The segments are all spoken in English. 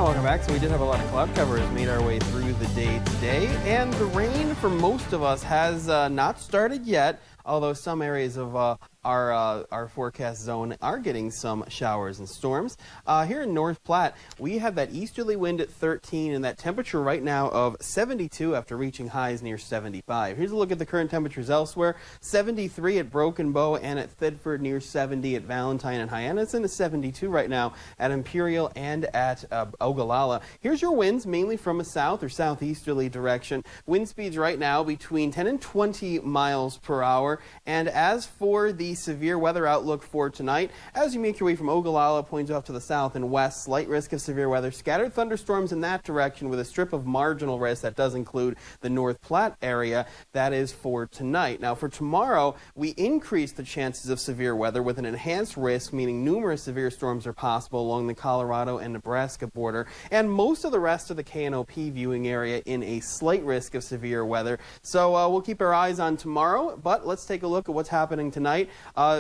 welcome back. So we did have a lot of cloud cover as made our way through the day today, and the rain for most of us has not started yet, although some areas of our forecast zone are getting some showers and storms. Here in North Platte, we have that easterly wind at 13 and that temperature right now of 72 after reaching highs near 75. Here's a look at the current temperatures elsewhere. 73 at Broken Bow and at Thedford, near 70 at Valentine and Hyannis, and 72 right now at Imperial and at Ogallala. Here's your winds, mainly from a south or southeasterly direction. Wind speeds right now between 10 and 20 miles per hour. And as for the severe weather outlook for tonight, as you make your way from Ogallala, points off to the south and west, slight risk of severe weather, scattered thunderstorms in that direction with a strip of marginal risk that does include the North Platte area. That is for tonight. Now for tomorrow, we increase the chances of severe weather with an enhanced risk, meaning numerous severe storms are possible along the Colorado and Nebraska border, and most of the rest of the KNOP viewing area in a slight risk of severe weather. So we'll keep our eyes on tomorrow, but let's take a look at what's happening tonight.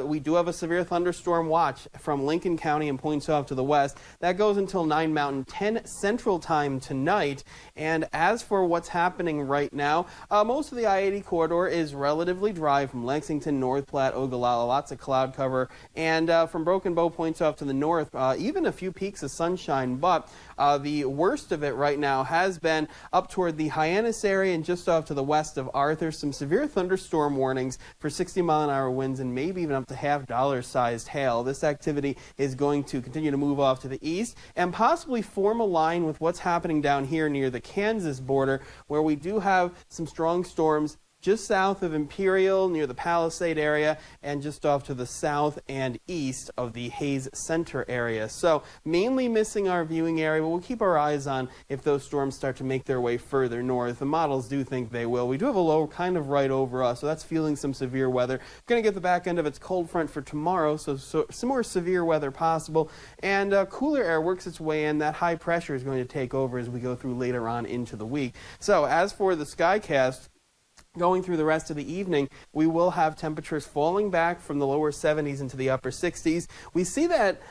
We do have a severe thunderstorm watch from Lincoln County and points off to the west. That goes until 9 Mountain, 10 Central Time tonight. And as for what's happening right now, most of the I-80 corridor is relatively dry from Lexington, North Platte, Ogallala, lots of cloud cover. And from Broken Bow points off to the north, even a few peaks of sunshine. But the worst of it right now has been up toward the Hyannis area and just off to the west of Arthur. Some severe thunderstorm warnings for 60-mile-an-hour winds and maybe even up to half-dollar-sized hail. This activity is going to continue to move off to the east and possibly form a line with what's happening down here near the Kansas border, where we do have some strong storms just south of Imperial, near the Palisade area, and just off to the south and east of the Hayes Center area. So mainly missing our viewing area, but we'll keep our eyes on if those storms start to make their way further north. The models do think they will. We do have a low kind of right over us, so that's feeling some severe weather. Going to get the back end of its cold front for tomorrow, so some more severe weather possible. And cooler air works its way in. That high pressure is going to take over as we go through later on into the week. So as for the skycast, going through the rest of the evening, we will have temperatures falling back from the lower 70s into the upper 60s. We see that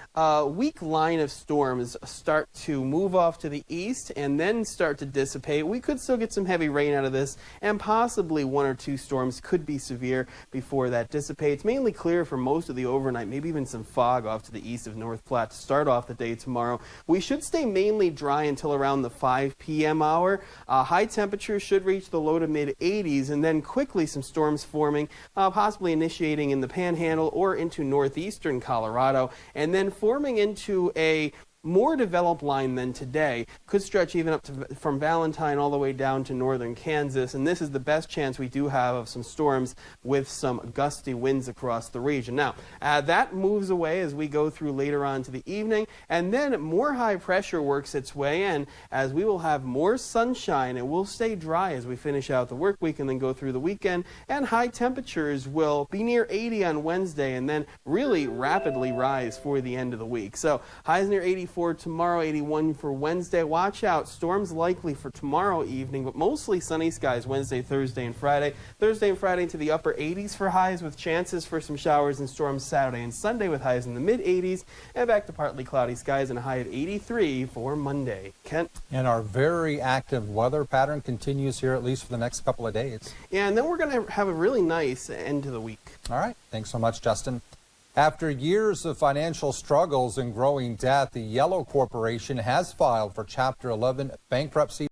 weak line of storms start to move off to the east and then start to dissipate. We could still get some heavy rain out of this, and possibly one or two storms could be severe before that dissipates. Mainly clear for most of the overnight, maybe even some fog off to the east of North Platte to start off the day tomorrow. We should stay mainly dry until around the 5 p.m. hour. High temperatures should reach the low to mid 80s, and then quickly some storms forming, possibly initiating in the Panhandle or into northeastern Colorado, and then forming into a more developed line than today. Could stretch even up to from Valentine all the way down to northern Kansas, and this is the best chance we do have of some storms with some gusty winds across the region. Now, that moves away as we go through later on to the evening, and then more high pressure works its way in as we will have more sunshine. It will stay dry as we finish out the work week and then go through the weekend, and high temperatures will be near 80 on Wednesday and then really rapidly rise for the end of the week. So highs near 84 tomorrow, 81 for Wednesday. Watch out, storms likely for tomorrow evening, but mostly sunny skies Wednesday, Thursday, and Friday. Thursday and Friday into the upper 80s for highs with chances for some showers and storms Saturday and Sunday with highs in the mid 80s, and back to partly cloudy skies and a high of 83 for Monday. Kent? And our very active weather pattern continues here at least for the next couple of days. Yeah, and then we're going to have a really nice end to the week. All right. Thanks so much, Justin. After years of financial struggles and growing debt, the Yellow Corporation has filed for Chapter 11 bankruptcy.